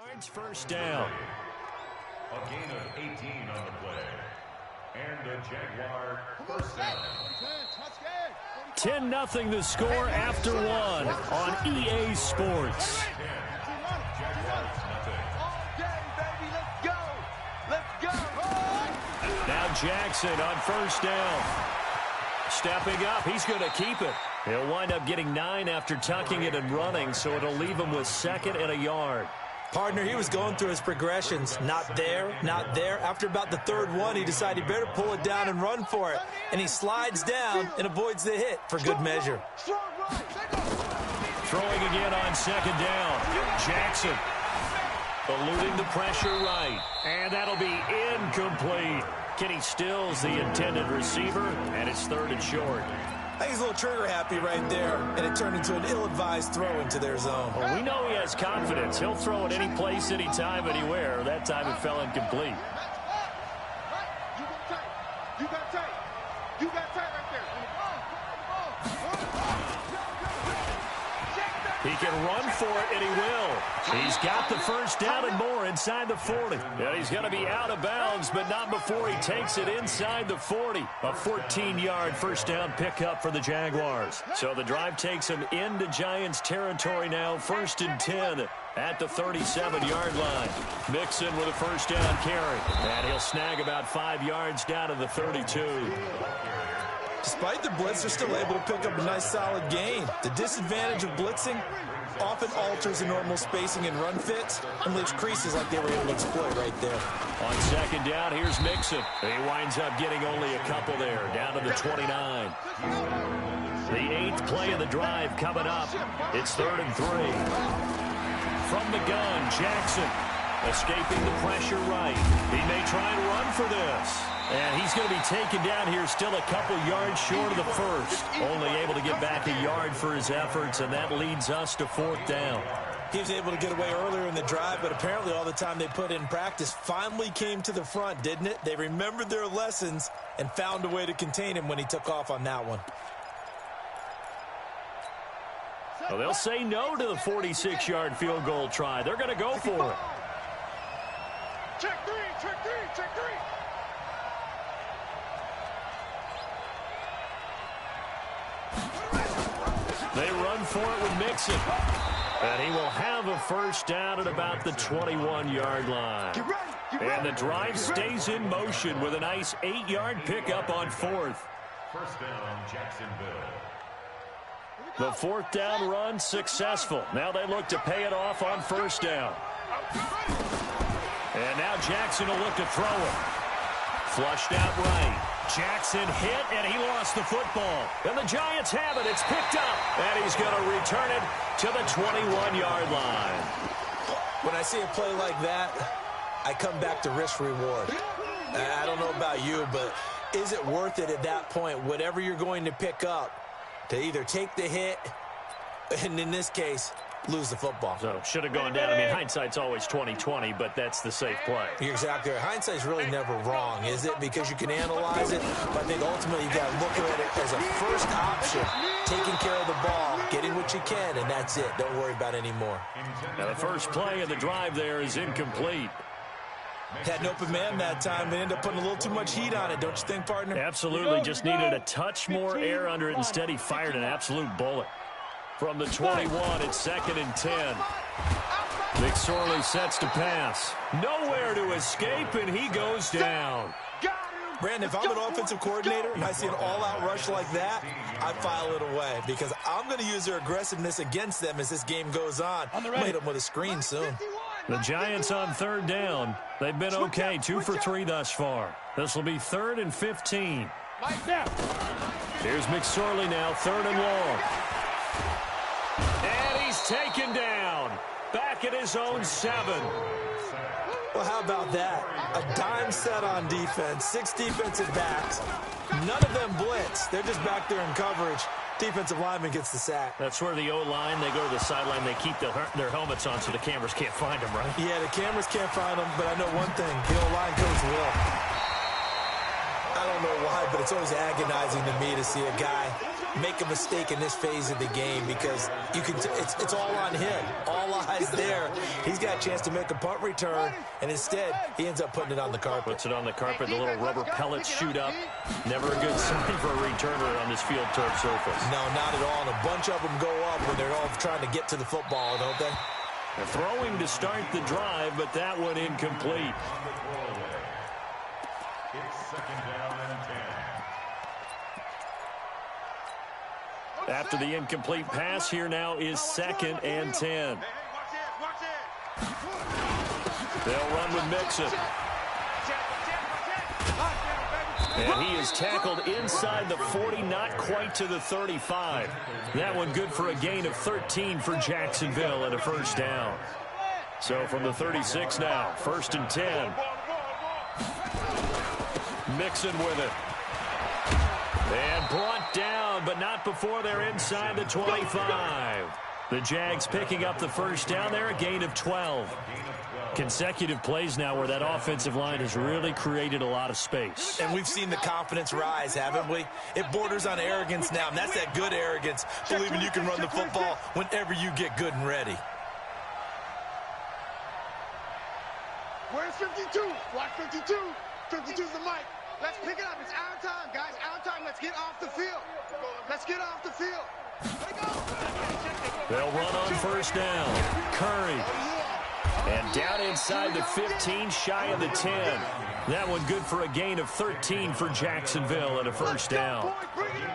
Yards, first down. A gain of 18 on the play. And a Jaguar first down. 10-0 the score after one on EA Sports. Now Jackson on first down. Stepping up, he's going to keep it. He'll wind up getting 9 after tucking it and running, so it'll leave him with 2nd and a yard. Partner, he was going through his progressions. Not there, not there. After about the 3rd one, he decided he better pull it down and run for it. And he slides down and avoids the hit for good measure. Throwing again on 2nd down. Jackson eluding the pressure right. And that'll be incomplete. Kenny Stills, the intended receiver, and it's 3rd and short. I think he's a little trigger happy right there, and it turned into an ill-advised throw into their zone. Well, we know he has confidence. He'll throw it any place, anytime, anywhere. That time it fell incomplete. He can run for it, and he will. He's got the first down and more inside the 40. And he's going to be out of bounds, but not before he takes it inside the 40. A 14-yard first down pickup for the Jaguars. So the drive takes him into Giants territory now, 1st and 10 at the 37-yard line. Mixon with a first down carry. And he'll snag about 5 yards down to the 32. Despite the blitz, they're still able to pick up a nice solid gain. The disadvantage of blitzing often alters the normal spacing and run fits and leaves creases like they were able to exploit right there. On 2nd down, here's Mixon. He winds up getting only a couple there, down to the 29. The 8th play of the drive coming up. It's 3rd and 3. From the gun, Jackson escaping the pressure right. He may try and run for this. And he's going to be taken down here still a couple yards short of the first. Only able to get back a yard for his efforts, and that leads us to 4th down. He was able to get away earlier in the drive, but apparently all the time they put in practice finally came to the front, didn't it? They remembered their lessons and found a way to contain him when he took off on that one. Well, they'll say no to the 46-yard field goal try. They're going to go for it. Check three, check three, check three. They run for it with Mixon. And he will have a first down at about the 21-yard line. And the drive stays in motion with a nice 8-yard pickup on 4th. First down, Jacksonville. The 4th down run successful. Now they look to pay it off on 1st down. And now Jackson will look to throw it. Flushed out right. Jackson hit, and he lost the football. And the Giants have it. It's picked up. And he's going to return it to the 21-yard line. When I see a play like that, I come back to risk-reward. I don't know about you, but is it worth it at that point, whatever you're going to pick up, to either take the hit, and in this case, lose the football? So should have gone down. I mean, hindsight's always 20/20, but that's the safe play. You're exactly right. Hindsight's really never wrong, is it? Because you can analyze it, but I think ultimately you got to look at it as a first option, taking care of the ball, getting what you can, and that's it. Don't worry about any more. Now the first play of the drive there is incomplete. Had an open man that time. They ended up putting a little too much heat on it, don't you think, partner? Absolutely. Just needed a touch more air under it. Instead, he fired an absolute bullet. From the 21, it's 2nd and 10. McSorley sets to pass. Nowhere to escape, and he goes down. Brandon, if I'm an offensive coordinator and I see an all-out rush like that, I file it away because I'm going to use their aggressiveness against them as this game goes on. I'm going to hit them with a screen soon. The Giants on 3rd down. They've been okay, 2 for 3 thus far. This will be 3rd and 15. Here's McSorley now, 3rd and long. And he's taken down. Back at his own 7. Well, how about that? A dime set on defense, 6 defensive backs. None of them blitz. They're just back there in coverage. Defensive lineman gets the sack. That's where the O-line, they go to the sideline, they keep their helmets on so the cameras can't find them, right? Yeah, the cameras can't find them, but I know one thing. The O-line coach will. I don't know why, but it's always agonizing to me to see a guy make a mistake in this phase of the game because it's all on him. All eyes there. He's got a chance to make a punt return, and instead he ends up putting it on the carpet. Puts it on the carpet. The little rubber pellets shoot up. Never a good sign for a returner on this field turf surface. No, not at all. And a bunch of them go up when they're all trying to get to the football, don't they? They're throwing to start the drive, but that one incomplete. It's second down and 10. After the incomplete pass, here now is 2nd and 10. They'll run with Mixon. And he is tackled inside the 40, not quite to the 35. That one good for a gain of 13 for Jacksonville and a first down. So from the 36 now, 1st and 10. Mixon with it. And brought down, but not before they're inside the 25. The Jags picking up the first down there, a gain of 12. Consecutive plays now where that offensive line has really created a lot of space. And we've seen the confidence rise, haven't we? It borders on arrogance now, and that's that good arrogance, believing you can run the football whenever you get good and ready. Where's 52? Watch 52. 52's the mic. Let's pick it up. It's our time, guys. Our time. Let's get off the field. Let's get off the field. They'll run on first down. Curry. And down inside the 15, shy of the 10. That one good for a gain of 13 for Jacksonville and a first down.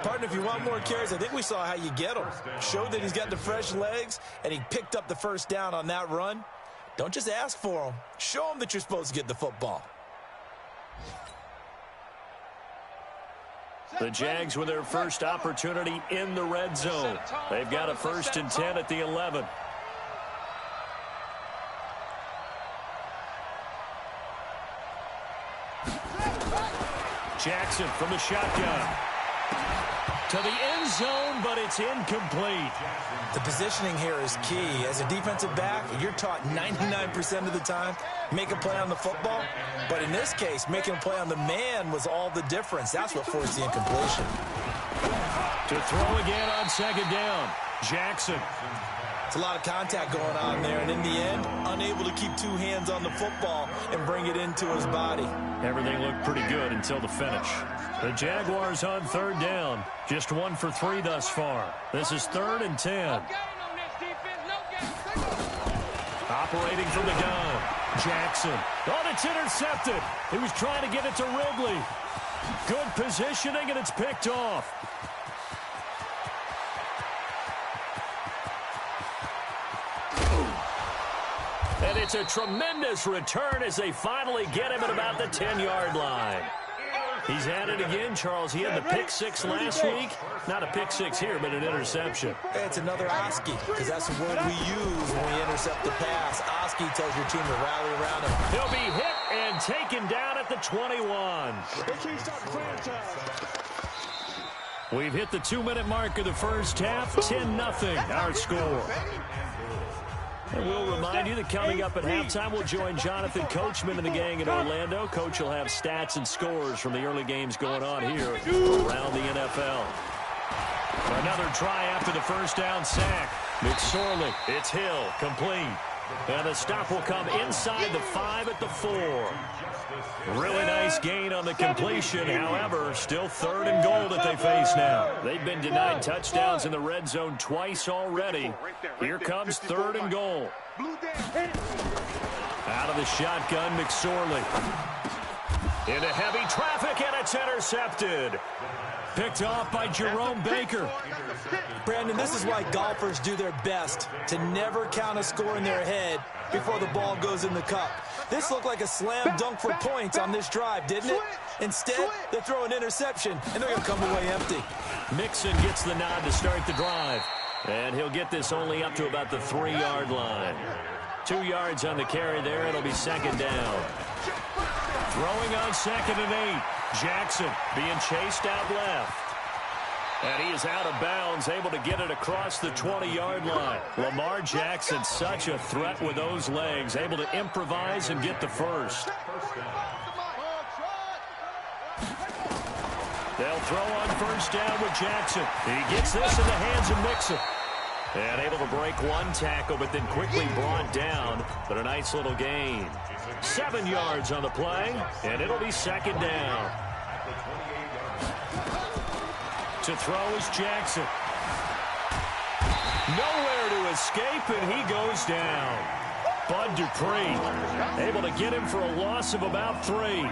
Partner, if you want more carries, I think we saw how you get them. Showed that he's got the fresh legs, and he picked up the first down on that run. Don't just ask for them. Show them that you're supposed to get the football. The Jags with their first opportunity in the red zone. They've got a 1st and 10 at the 11. Jackson from the shotgun. To the end zone, but it's incomplete. The positioning here is key. As a defensive back, you're taught 99% of the time, make a play on the football. But in this case, making a play on the man was all the difference. That's what forced the incompletion. To throw again on 2nd down. Jackson. It's a lot of contact going on there, and in the end, unable to keep 2 hands on the football and bring it into his body. Everything looked pretty good until the finish. The Jaguars on 3rd down. Just 1 for 3 thus far. This is 3rd and 10. Operating from the gun. Jackson. Oh, it's intercepted. He was trying to get it to Ridley. Good positioning, and it's picked off. And it's a tremendous return as they finally get him at about the 10-yard line. He's at it again, Charles. He had the pick 6 last week. Not a pick 6 here, but an interception. Hey, it's another Oski, because that's the word we use when we intercept the pass. Oski tells your team to rally around him. He'll be hit and taken down at the 21. We've hit the 2-minute mark of the first half. 10-0, our score. And we'll remind you that coming up at halftime, we'll join Jonathan Coachman and the gang in Orlando. Coach will have stats and scores from the early games going on here around the NFL. Another try after the first down sack. McSorley, it's Hill, complete. And the stop will come inside the 5 at the 4. Really nice gain on the completion. However, still 3rd and goal that they face now. They've been denied touchdowns in the red zone twice already. Here comes 3rd and goal. Out of the shotgun, McSorley. Into heavy traffic, and it's intercepted. Picked off by Jerome Baker. Brandon, this is why golfers do their best to never count a score in their head before the ball goes in the cup. This looked like a slam dunk for points on this drive, didn't it? Instead, they throw an interception, and they're going to come away empty. Mixon gets the nod to start the drive. And he'll get this only up to about the 3-yard line. 2 yards on the carry there. It'll be 2nd down. Throwing on 2nd and 8. Jackson being chased out left. And he is out of bounds, able to get it across the 20-yard line. Lamar Jackson, such a threat with those legs, able to improvise and get the first. They'll throw on first down with Jackson. He gets this in the hands of Mixon. And able to break one tackle, but then quickly brought down. But a nice little gain. 7 yards on the play, and it'll be second down. To throw is Jackson. Nowhere to escape, and he goes down. Bud Dupree able to get him for a loss of about 3.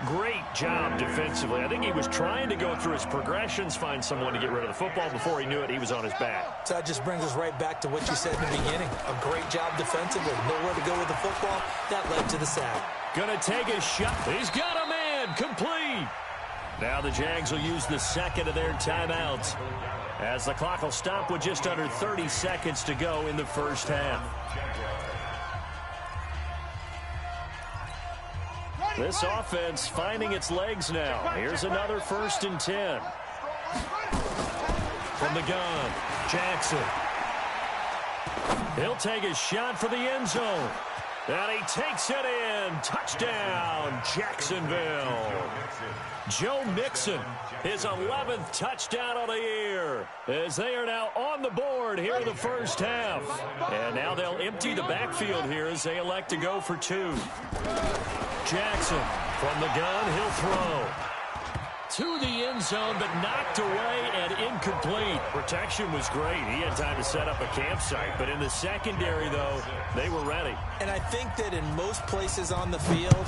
Great job defensively. I think he was trying to go through his progressions, find someone to get rid of the football. Before he knew it, he was on his back. So that just brings us right back to what you said in the beginning. A great job defensively. Nowhere to go with the football. That led to the sack. Gonna take a shot. He's got a man. Complete. Now the Jags will use the second of their timeouts, as the clock will stop with just under 30 seconds to go in the first half. This offense finding its legs now. Here's another 1st and 10. From the gun, Jackson. He'll take a shot for the end zone. And he takes it in. Touchdown, Jacksonville. Joe Mixon, his 11th touchdown of the year, as they are now on the board here in the first half. And now they'll empty the backfield here as they elect to go for 2. Jackson from the gun, he'll throw to the end zone, but knocked away and incomplete. Protection was great. He had time to set up a campsite, but in the secondary, though, they were ready. And I think that in most places on the field,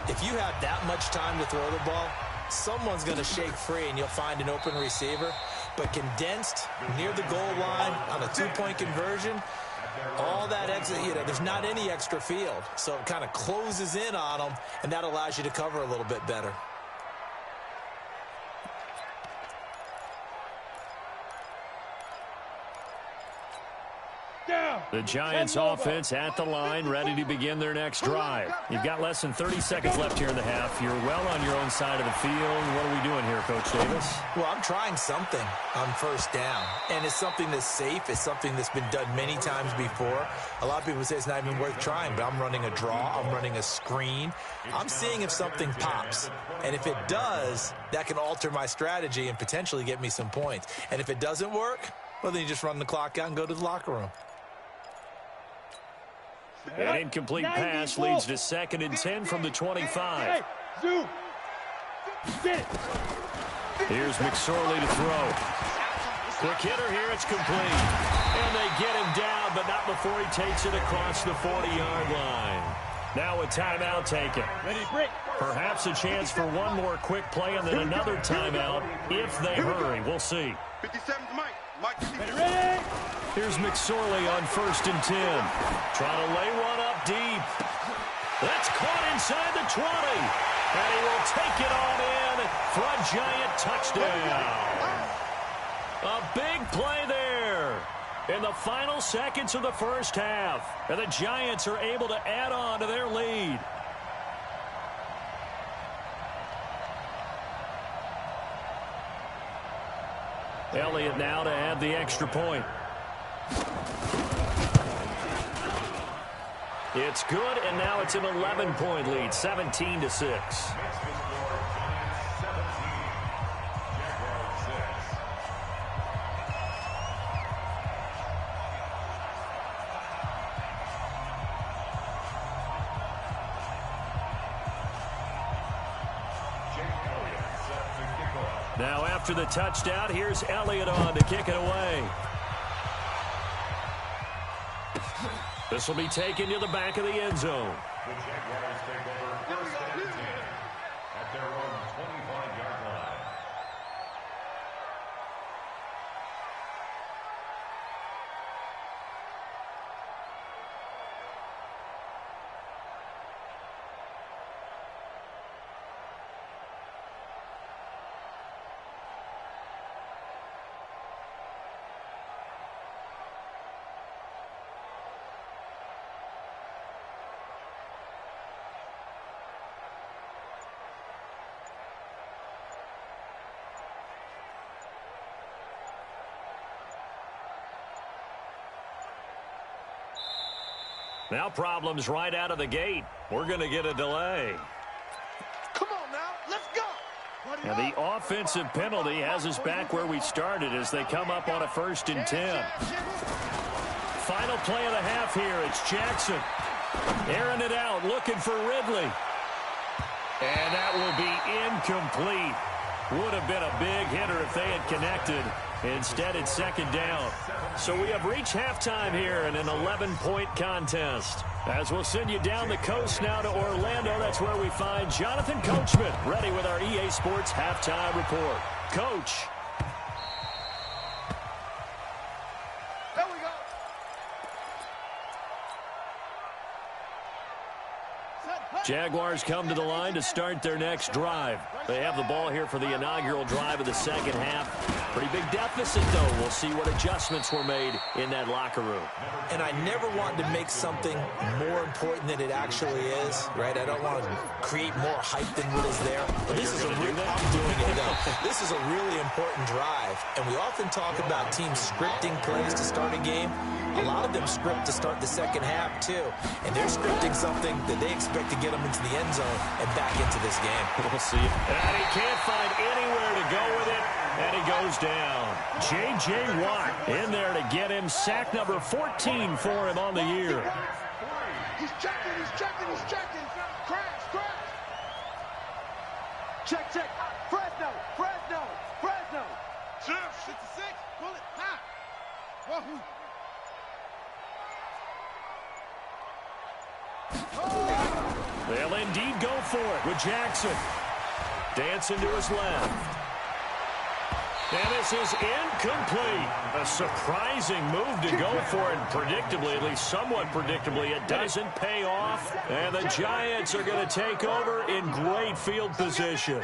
if you have that much time to throw the ball, someone's going to shake free and you'll find an open receiver. But condensed near the goal line on a 2-point conversion, all that exit, there's not any extra field. So it kind of closes in on them, and that allows you to cover a little bit better. The Giants offense at the line, ready to begin their next drive. You've got less than 30 seconds left here in the half. You're well on your own side of the field. What are we doing here, Coach Davis? Well, I'm trying something on first down, and it's something that's safe. It's something that's been done many times before. A lot of people say it's not even worth trying, but I'm running a draw. I'm running a screen. I'm seeing if something pops, and if it does, that can alter my strategy and potentially get me some points. And if it doesn't work, well, then you just run the clock out and go to the locker room. An incomplete pass leads to 2nd and 10 from the 25. Here's McSorley to throw. Quick hitter here, it's complete. And they get him down, but not before he takes it across the 40-yard line. Now a timeout taken. Perhaps a chance for one more quick play and then another timeout if they hurry. We'll see. 57's Mike. Here's McSorley on 1st and 10. Trying to lay one up deep. That's caught inside the 20. And he will take it on in for a Giant touchdown. A big play there in the final seconds of the first half. And the Giants are able to add on to their lead. Elliott now to add the extra point. It's good, and now it's an 11-point lead, 17-6. Now after the touchdown, here's Elliott on to kick it away. This will be taken to the back of the end zone. The Jaguars take over 1st and 10 at their own 25-yard line. Now problems right out of the gate. We're going to get a delay. Come on now, let's go. And the offensive penalty has us back where we started as they come up on a 1st and 10. Final play of the half here. It's Jackson. Airing it out, looking for Ridley. And that will be incomplete. Would have been a big hitter if they had connected. Instead, it's 2nd down. So we have reached halftime here in an 11-point contest. As we'll send you down the coast now to Orlando, that's where we find Jonathan Coachman, ready with our EA Sports halftime report. Coach. There we go. Jaguars come to the line to start their next drive. They have the ball here for the inaugural drive of the 2nd half. Pretty big deficit, though. We'll see what adjustments were made in that locker room. And I never want to make something more important than it actually is, right? I don't want to create more hype than what is there. But this is I'm doing it, though. This is a really important drive. And we often talk about teams scripting plays to start a game. A lot of them script to start the 2nd half, too. And they're scripting something that they expect to get them into the end zone and back into this game. We'll see. And he can't find anywhere to go with it. And he goes down. J.J. Watt in there to get him. Sack number 14 for him on the year. He's checking, he's checking, he's checking. Crash, crash. Check, check. Fresno, Fresno, Fresno. 66, pull it, high. Wahoo. They'll indeed go for it with Jackson. Dancing to his left. And this is incomplete. A surprising move to go for it. Predictably, at least somewhat predictably, it doesn't pay off. And the Giants are going to take over in great field position.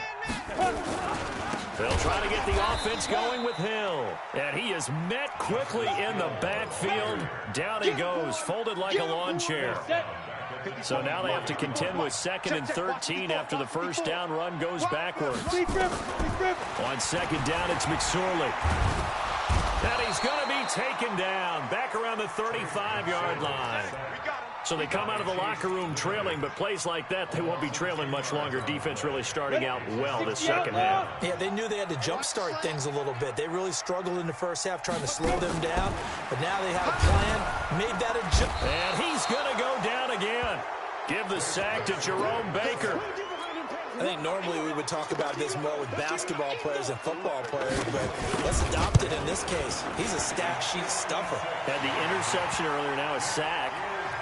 They'll try to get the offense going with Hill. And he is met quickly in the backfield. Down he goes, folded like a lawn chair. So now they have to contend with 2nd and 13 after the 1st down run goes backwards. On 2nd down, it's McSorley. And he's going to be taken down back around the 35-yard line. So they come out of the locker room trailing, but plays like that, they won't be trailing much longer. Defense really starting out well this 2nd half. Yeah, they knew they had to jumpstart things a little bit. They really struggled in the 1st half trying to slow them down, but now they had a plan, made that adjustment. And he's going to go down again. Give the sack to Jerome Baker. I think normally we would talk about this more with basketball players and football players, but let's adopt it in this case. He's a stat sheet stuffer. Had the interception earlier, now a sack.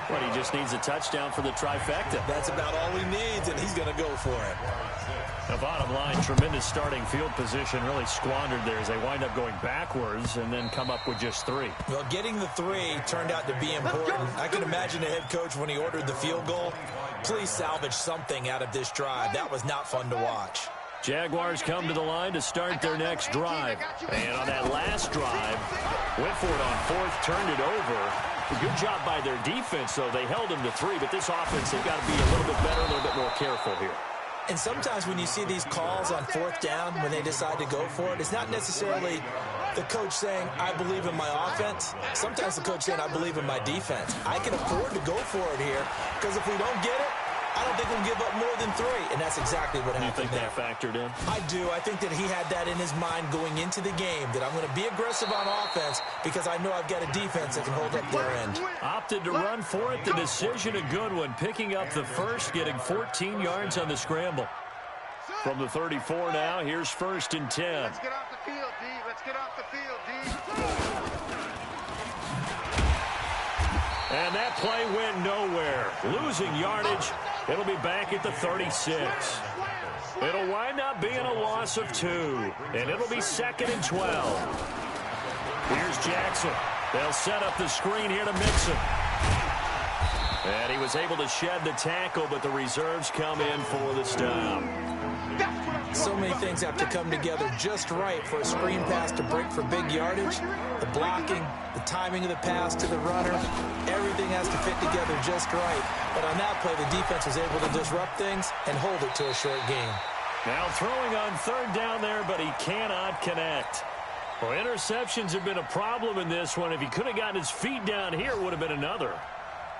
But he just needs a touchdown for the trifecta. That's about all he needs, and he's going to go for it. The bottom line, tremendous starting field position, really squandered there as they wind up going backwards and then come up with just 3. Well, getting the 3 turned out to be important. I can imagine the head coach when he ordered the field goal. Please salvage something out of this drive. That was not fun to watch. Jaguars come to the line to start their next drive. And on that last drive, went for it on 4th, turned it over. A good job by their defense, though. They held them to 3, but this offense, they've got to be a little bit better, a little bit more careful here. And sometimes when you see these calls on 4th down, when they decide to go for it, it's not necessarily the coach saying, I believe in my offense. Sometimes the coach saying, I believe in my defense. I can afford to go for it here, because if we don't get it, I don't think we'll give up more than 3, and that's exactly what happened there. You think that factored in? I do. I think that he had that in his mind going into the game, that I'm going to be aggressive on offense because I know I've got a defense that can hold up their end. Opted to run for it. The decision a good one. Picking up the 1st, getting 14 yards on the scramble. From the 34 now, here's 1st and 10. Let's get off the field, D. Let's get off the field, D. And that play went nowhere. Losing yardage. It'll be back at the 36. It'll wind up being a loss of 2. And it'll be 2nd and 12. Here's Jackson. They'll set up the screen here to Mixon. And he was able to shed the tackle, but the reserves come in for the stop. So many things have to come together just right for a screen pass to break for big yardage. The blocking, the timing of the pass to the runner, everything has to fit together just right. But on that play, the defense was able to disrupt things and hold it to a short game. Now throwing on 3rd down there, but he cannot connect. Well, interceptions have been a problem in this one. If he could have gotten his feet down here, it would have been another.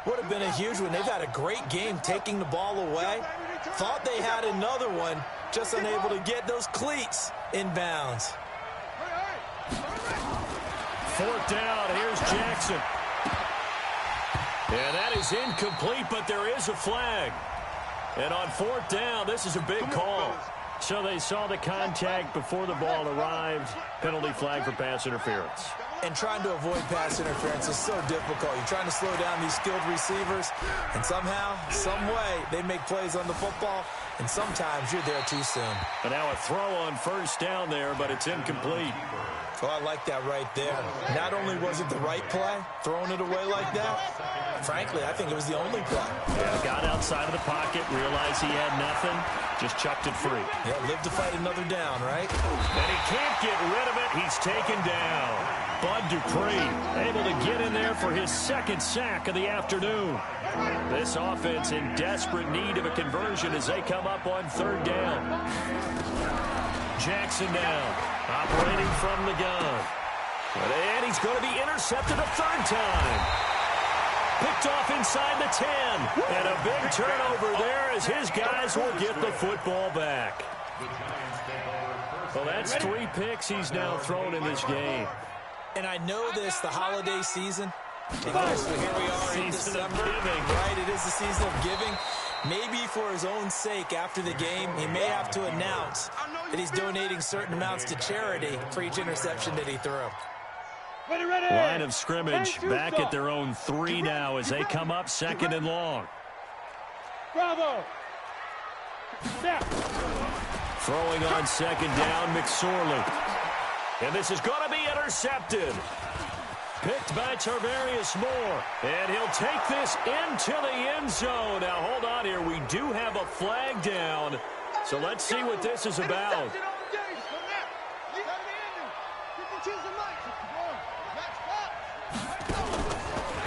Would have been a huge one. They've had a great game taking the ball away. Thought they had another one. just unable to get those cleats in bounds. Fourth down, here's Jackson. And that is incomplete, but there is a flag. And on fourth down, this is a big call. So they saw the contact before the ball arrived. Penalty flag for pass interference. And trying to avoid pass interference is so difficult. You're trying to slow down these skilled receivers, and somehow, some way, they make plays on the football, and sometimes you're there too soon. But now a throw on first down there, but it's incomplete. Oh, I like that right there. Not only was it the right play, throwing it away like that, frankly, I think it was the only play. Yeah, got outside of the pocket, realized he had nothing, just chucked it free. Yeah, live to fight another down, right? And he can't get rid of it. He's taken down. Bud Dupree able to get in there for his second sack of the afternoon. This offense in desperate need of a conversion as they come up on third down. Jackson now, operating from the gun. And he's going to be intercepted a third time. Picked off inside the 10. And a big turnover there as his guys will get the football back. Well, that's 3 picks he's now thrown in this game. And I know this, the holiday season, because here we are in December, right? It is the season of giving. Maybe for his own sake, after the game, he may have to announce that he's donating certain amounts to charity for each interception that he threw. Line of scrimmage back at their own 3 now as they come up second and long. Bravo. Snap. Throwing on second down, McSorley. And this is going to be intercepted. Picked by Tarvarius Moore. And he'll take this into the end zone. Now, hold on here. We do have a flag down. So let's see what this is about.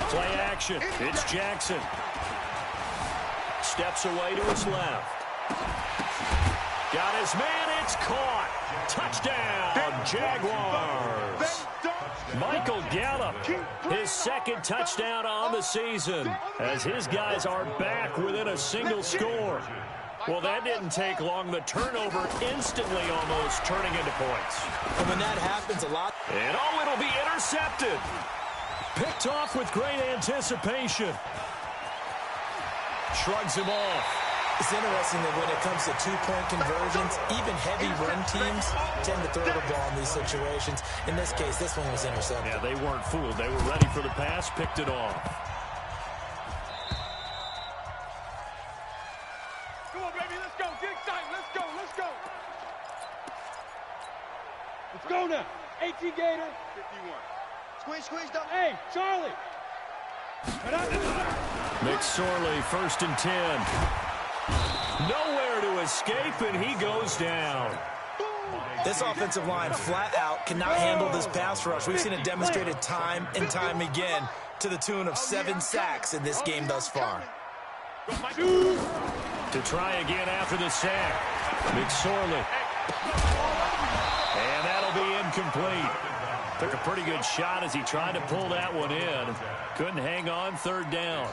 Play action. It's Jackson. Steps away to his left. Got his man. It's caught. Touchdown, Jaguars. Michael Gallup, his second touchdown on the season, as his guys are back within a single score. Well, that didn't take long. The turnover instantly almost turning into points. And when that happens a lot. And oh, it'll be intercepted. Picked off with great anticipation. Shrugs him off. It's interesting that when it comes to two-point conversions, even heavy run teams tend to throw the ball in these situations. In this case, this one was intercepted. Yeah, they weren't fooled. They were ready for the pass, picked it off. Come on, baby, let's go. Get excited. Let's go. Let's go. Let's go now. 18 Gator. 51. Squeeze, double. Hey, Charlie. McSorley, 1st and 10. Nowhere to escape, and he goes down. This offensive line flat out cannot handle this pass rush. We've seen it demonstrated time and time again to the tune of 7 sacks in this game thus far. To try again after the sack. McSorley. And that'll be incomplete. Took a pretty good shot as he tried to pull that one in. Couldn't hang on, 3rd down.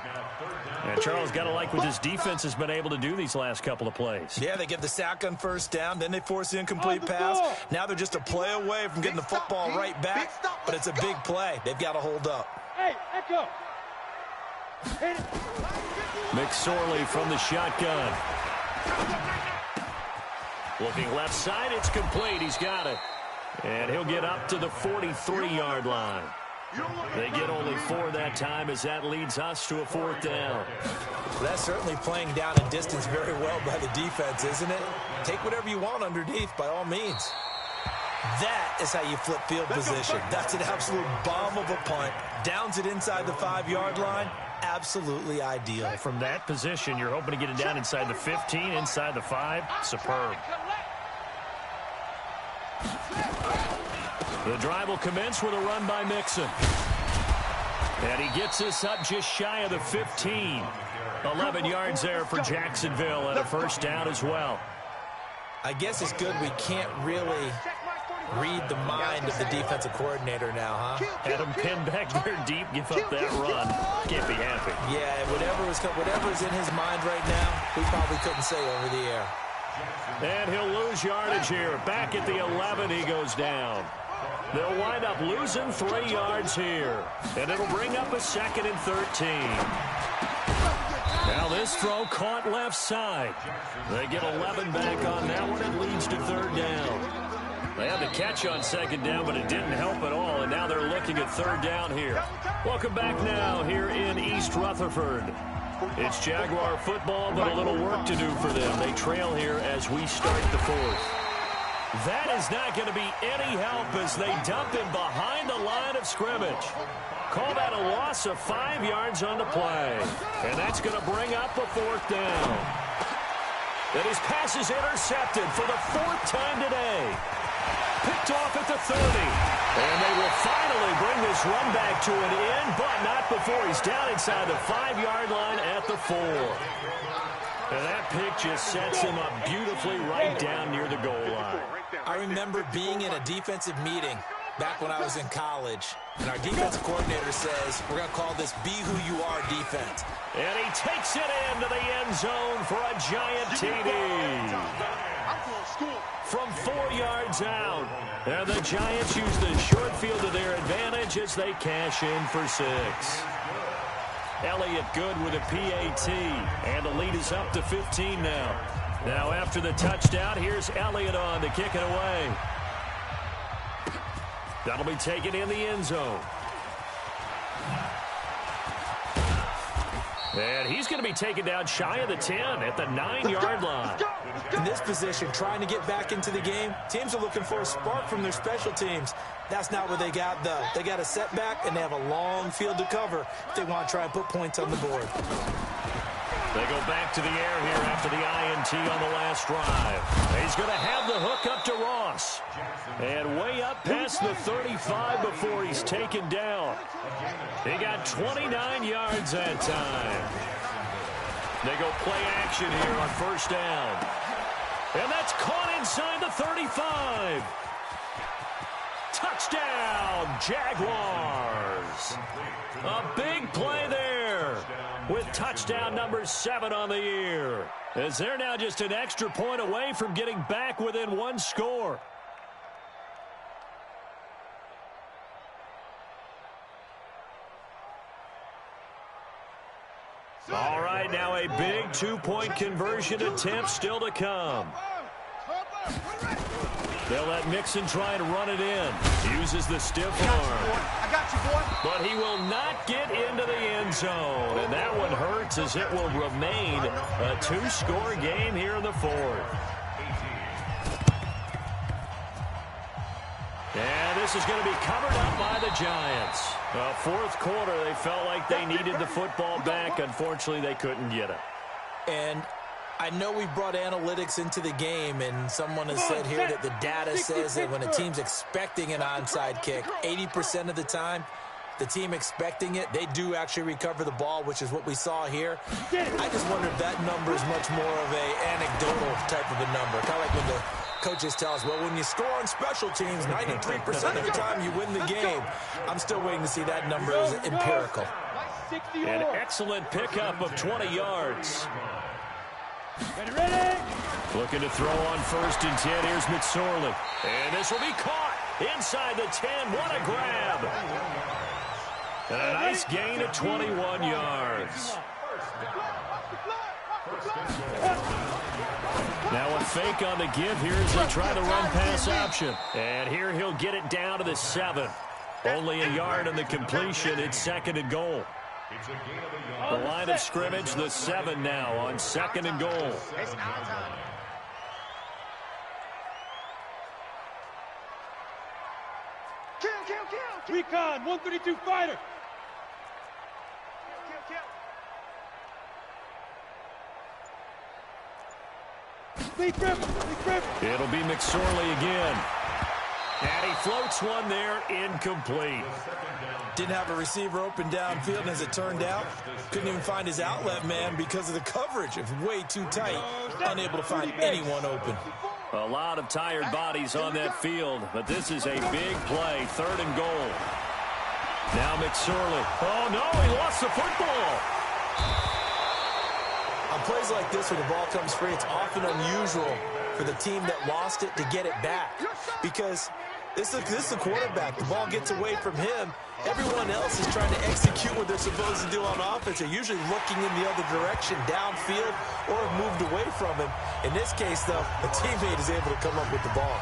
And Charles got to like what this defense has been able to do these last couple of plays. Yeah, they get the sack on 1st down, then they force the incomplete pass. Now they're just a play away from getting the football right back, but it's a big play. They've got to hold up. Hey, Echo. McSorley from the shotgun. Looking left side, it's complete. He's got it. And he'll get up to the 43-yard line. They get only 4 that time as that leads us to a 4th down. That's certainly playing down a distance very well by the defense, isn't it? Take whatever you want underneath by all means. That is how you flip field position. That's an absolute bomb of a punt. Downs it inside the 5-yard line. Absolutely ideal. From that position, you're hoping to get it down inside the 15, inside the 5. Superb. The drive will commence with a run by Mixon. And he gets this up just shy of the 15. 11 yards there for Jacksonville and a 1st down as well. I guess it's good we can't really read the mind of the defensive coordinator now, huh? Had him pinned back there deep, give up that run. Can't be happy. Yeah, whatever's in his mind right now, we probably couldn't say over the air. And he'll lose yardage here. Back at the 11, he goes down. They'll wind up losing 3 yards here. And it'll bring up a 2nd and 13. Now this throw caught left side. They get 11 back on that one. It leads to 3rd down. They had the catch on 2nd down, but it didn't help at all. And now they're looking at 3rd down here. Welcome back now here in East Rutherford. It's Jaguar football, but a little work to do for them. They trail here as we start the 4th. That is not going to be any help as they dump him behind the line of scrimmage. Call that a loss of 5 yards on the play. And that's going to bring up a 4th down. And his pass is intercepted for the 4th time today. Picked off at the 30. And they will finally bring this run back to an end, but not before he's down inside the 5-yard line at the 4. And that pick just sets him up beautifully right down near the goal line. I remember being in a defensive meeting back when I was in college, and our defensive coordinator says, we're going to call this Be Who You Are defense. And he takes it into the end zone for a giant TD. From 4 yards out. And the Giants use the short field to their advantage as they cash in for 6. Elliott good with a PAT. And the lead is up to 15 now. Now after the touchdown, here's Elliott on to kick it away. That'll be taken in the end zone. And he's going to be taken down shy of the 10 at the 9-yard line. In this position, trying to get back into the game, teams are looking for a spark from their special teams. That's not what they got, though. They got a setback, and they have a long field to cover if they want to try and put points on the board. They go back to the air here after the INT on the last drive. He's going to have the hook up to Ross. And way up past the 35 before he's taken down. He got 29 yards that time. They go play action here on 1st down. And that's caught inside the 35. Touchdown, Jaguars. A big play there with touchdown number 7 on the year. As they're now just an extra point away from getting back within 1 score. All right, now a big 2-point conversion attempt still to come. They'll let Mixon try and run it in. Uses the stiff arm. I got you, boy. But he will not get into the end zone. And that one hurts as it will remain a 2-score game here in the 4th. And this is going to be covered up by the Giants. 4th quarter, they felt like they needed the football back. Unfortunately, they couldn't get it. And I know we brought analytics into the game, and someone has said here that the data says that when a team's expecting an onside kick, 80% of the time, the team expecting it, they do actually recover the ball, which is what we saw here. I just wonder if that number is much more of a anecdotal type of a number. Kind of like when the coaches tell us, well, when you score on special teams, 93% of the time you win the game. I'm still waiting to see that number as empirical. An excellent pickup of 20 yards. Ready? Looking to throw on 1st and 10. Here's McSorley. And this will be caught inside the 10. What a grab. And a nice gain of 21 yards. Now a fake on the give here as they try the run-pass option. And here he'll get it down to the 7. Only a yard on the completion. It's 2nd and goal. The line of scrimmage, the 7 now on 2nd and goal. It's our time. Kill. Recon, 132 fighter. Kill. Speed grip. It'll be McSorley again. And he floats one there, incomplete. Didn't have a receiver open downfield, and as it turned out, couldn't even find his outlet man because of the coverage. It was way too tight, unable to find anyone open. A lot of tired bodies on that field, but this is a big play, 3rd and goal. Now McSorley. Oh, no, he lost the football. On plays like this where the ball comes free, it's often unusual for the team that lost it to get it back. Because this is the quarterback. The ball gets away from him. Everyone else is trying to execute what they're supposed to do on offense. They're usually looking in the other direction, downfield, or have moved away from him. In this case, though, a teammate is able to come up with the ball.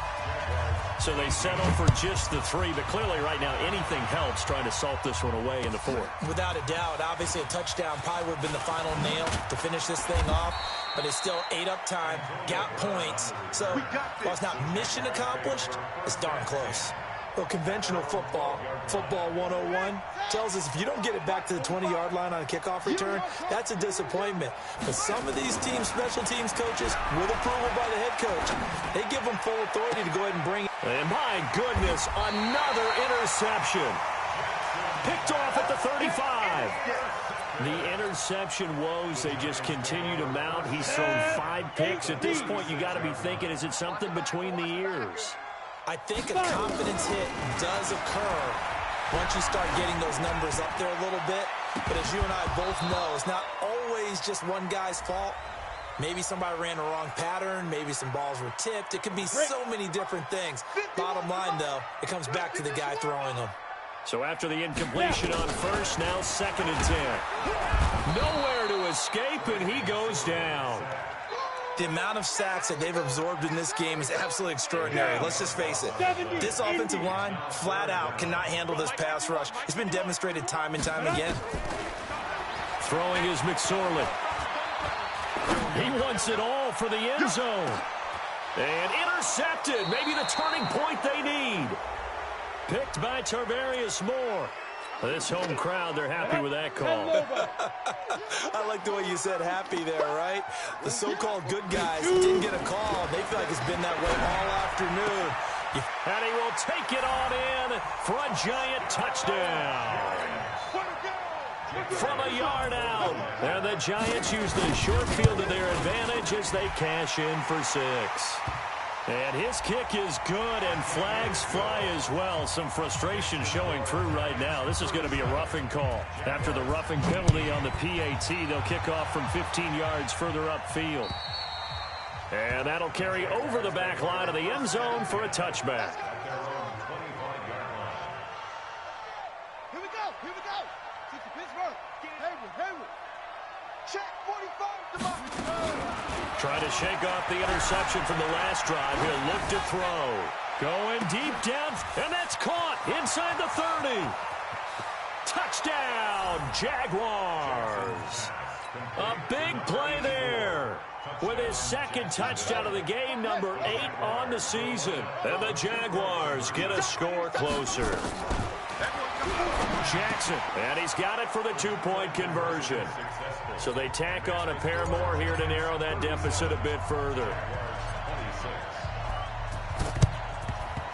So they settle for just the 3, but clearly right now anything helps trying to salt this one away in the 4th. Without a doubt, obviously a touchdown probably would have been the final nail to finish this thing off, but it's still ate up time, got points. So while it's not mission accomplished, it's darn close. Well, conventional football 101, tells us if you don't get it back to the 20-yard line on a kickoff return, that's a disappointment. But some of these teams, special teams coaches, with approval by the head coach, they give them full authority to go ahead and bring it. And my goodness, another interception. Picked off at the 35. The interception woes, they just continue to mount. He's thrown 5 picks. At this point, you got to be thinking, is it something between the ears? I think a confidence hit does occur once you start getting those numbers up there a little bit. But as you and I both know, it's not always just one guy's fault. Maybe somebody ran the wrong pattern. Maybe some balls were tipped. It could be so many different things. Bottom line, though, it comes back to the guy throwing them. So after the incompletion on first, now 2nd and 10. Nowhere to escape, and he goes down. The amount of sacks that they've absorbed in this game is absolutely extraordinary. Let's just face it. This offensive line, flat out, cannot handle this pass rush. It's been demonstrated time and time again. Throwing is McSorley. He wants it all for the end zone. And intercepted. Maybe the turning point they need. Picked by Tarvarius Moore. This home crowd, they're happy with that call. I like the way you said happy there, right? The so-called good guys didn't get a call. They feel like it's been that way all afternoon. And he will take it on in for a giant touchdown. From a yard out. And the Giants use the short field to their advantage as they cash in for 6. And his kick is good, and flags fly as well. Some frustration showing through right now. This is going to be a roughing call. After the roughing penalty on the PAT, they'll kick off from 15 yards further upfield. And that'll carry over the back line of the end zone for a touchback. Here we go. Here we go. Pittsburgh. Hayward. Check 45. Trying to shake off the interception from the last drive. He'll look to throw. Going deep down, and that's caught inside the 30. Touchdown, Jaguars. A big play there. With his 2nd touchdown of the game, number 8 on the season. And the Jaguars get a score closer. Jackson, and he's got it for the 2-point conversion. So they tack on a pair more here to narrow that deficit a bit further.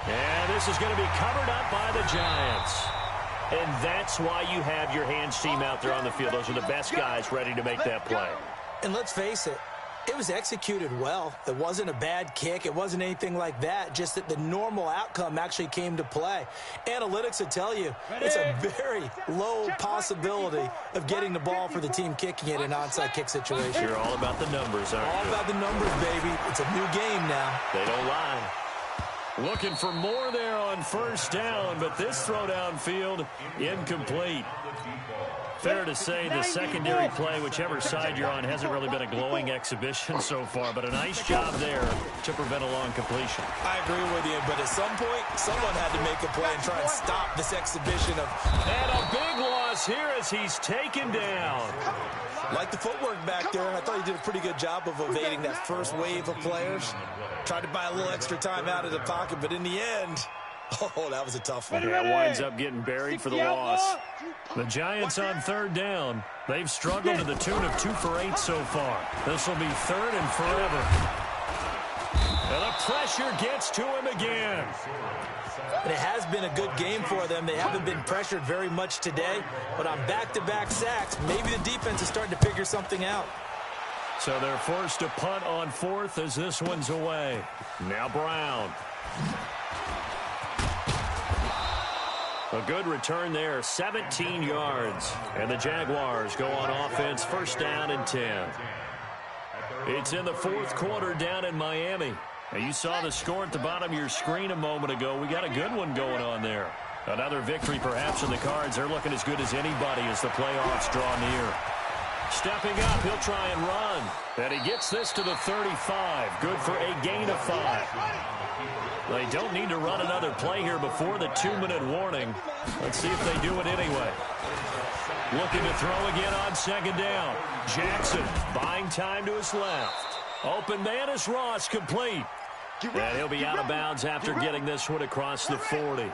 And this is going to be covered up by the Giants. And that's why you have your hands team out there on the field. Those are the best guys ready to make that play. And let's face it, it was executed well. It wasn't a bad kick. It wasn't anything like that. Just that the normal outcome actually came to play. Analytics will tell you it's a very low possibility of getting the ball for the team kicking it in an onside kick situation. You're all about the numbers, aren't you? All about the numbers, baby. It's a new game now. They don't lie. Looking for more there on first down, but this throw downfield incomplete. Fair to say the secondary play, whichever side you're on, hasn't really been a glowing exhibition so far, but a nice job there to prevent a long completion. I agree with you, but at some point, someone had to make a play and try and stop this exhibition of... And a big loss here as he's taken down. Like the footwork back there, I thought he did a pretty good job of evading that first wave of players. Tried to buy a little extra time out of the pocket, but in the end... Oh, that was a tough one. Yeah, winds up getting buried for the loss. The Giants on 3rd down. They've struggled to the tune of 2 for 8 so far. This will be 3rd and forever. And the pressure gets to him again. And it has been a good game for them. They haven't been pressured very much today, but on back-to-back sacks, maybe the defense is starting to figure something out. So they're forced to punt on 4th as this one's away. Now Brown. A good return there, 17 yards. And the Jaguars go on offense, 1st down and 10. It's in the fourth quarter down in Miami. Now, you saw the score at the bottom of your screen a moment ago. We got a good one going on there. Another victory perhaps in the cards. They're looking as good as anybody as the playoffs draw near. Stepping up, he'll try and run. And he gets this to the 35. Good for a gain of 5. They don't need to run another play here before the 2-minute warning. Let's see if they do it anyway. Looking to throw again on second down. Jackson buying time to his left. Open man is Ross, complete. And he'll be out of bounds after getting this one across the 40.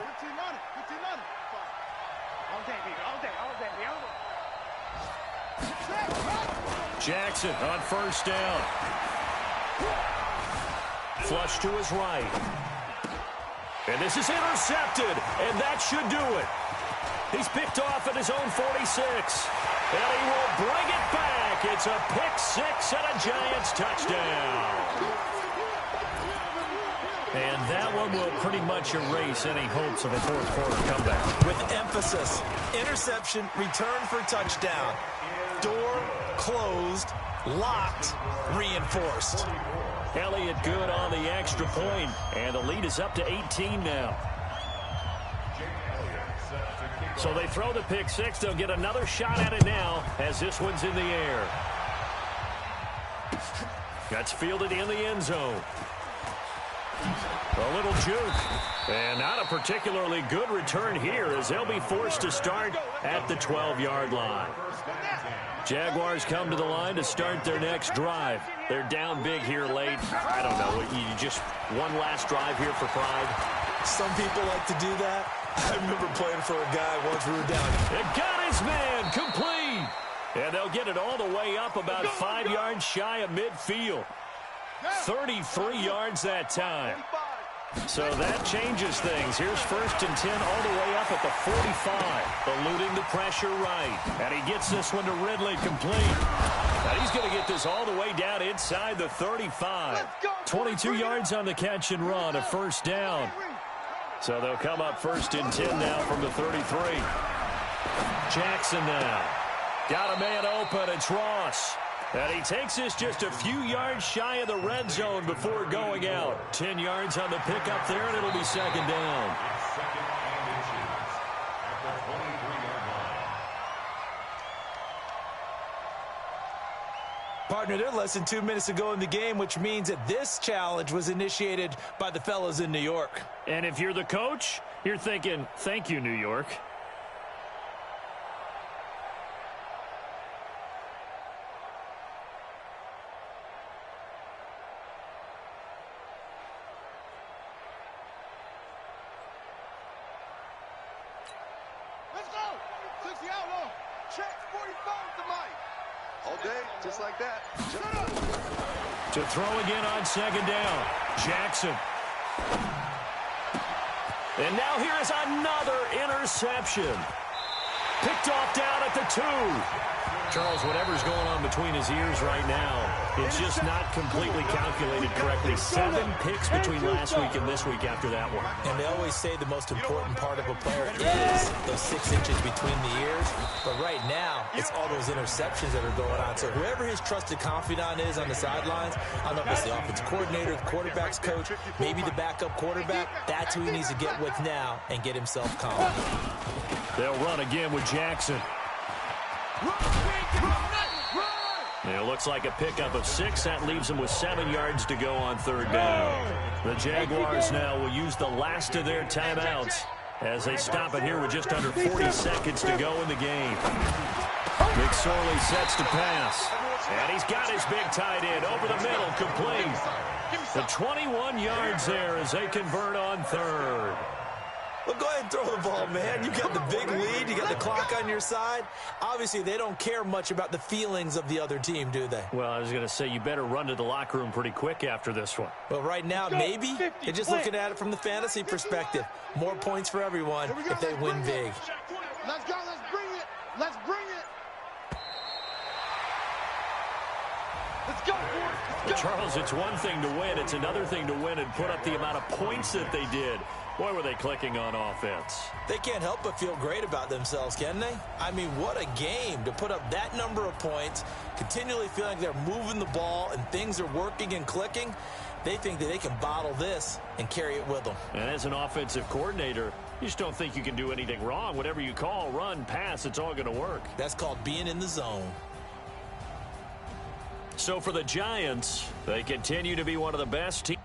Jackson on first down. Flush to his right. And this is intercepted, and that should do it. He's picked off at his own 46. And he will bring it back. It's a pick six and a Giants touchdown. And that one will pretty much erase any hopes of a fourth quarter comeback. With emphasis, interception, return for touchdown. Door closed, locked, reinforced. Elliott good on the extra point, and the lead is up to 18 now. So they throw the pick six. They'll get another shot at it now as this one's in the air. That's fielded in the end zone. A little juke. And not a particularly good return here as they'll be forced to start at the 12-yard line. Jaguars come to the line to start their next drive. They're down big here late. I don't know. You just one last drive here for pride. Some people like to do that. I remember playing for a guy once we were down. It got his man complete. And they'll get it all the way up about 5 yards shy of midfield. 33 yards that time. So that changes things. Here's first and 10 all the way up at the 45. Eluding the pressure right. And he gets this one to Ridley complete. And he's going to get this all the way down inside the 35. 22 yards on the catch and run, a first down. So they'll come up first and 10 now from the 33. Jackson now. Got a man open. It's Ross. And he takes this just a few yards shy of the red zone before going out. 10 yards on the pickup there, and it'll be second down. Partner, they're less than 2 minutes ago in the game, which means that this challenge was initiated by the fellas in New York. And if you're the coach, you're thinking, thank you, New York. Let's go! 60 outlaw. Check 45 to Mike. All day, just like that. Shut up. To throw again on second down. Jackson. And now here is another interception. Picked off down at the 2. Charles, whatever's going on between his ears right now, it's just not completely calculated correctly. 7 picks between last week and this week after that one. And they always say the most important part of a player is those 6 inches between the ears. But right now, it's all those interceptions that are going on. So whoever his trusted confidant is on the sidelines, I don't know if it's the offensive coordinator, the quarterback's coach, maybe the backup quarterback, that's who he needs to get with now and get himself calm. They'll run again with Jackson. It looks like a pickup of 6. That leaves them with 7 yards to go on third down. The Jaguars now will use the last of their timeouts as they stop it here with just under 40 seconds to go in the game. McSorley sets to pass. And he's got his big tight end over the middle, complete. The 21 yards there as they convert on third. Well, go ahead and throw the ball, man. You got the big lead. You got the clock on your side. Obviously, they don't care much about the feelings of the other team, do they? Well, I was going to say, you better run to the locker room pretty quick after this one. Well, right now, maybe. They're just looking at it from the fantasy perspective. More points for everyone if they win big. Let's go. Let's bring it. Let's bring it. Let's go, boys. But Charles, it's one thing to win. It's another thing to win and put up the amount of points that they did. Boy, were they clicking on offense. They can't help but feel great about themselves, can they? I mean, what a game to put up that number of points, continually feeling like they're moving the ball and things are working and clicking. They think that they can bottle this and carry it with them. And as an offensive coordinator, you just don't think you can do anything wrong. Whatever you call, run, pass, it's all going to work. That's called being in the zone. So for the Giants, they continue to be one of the best teams.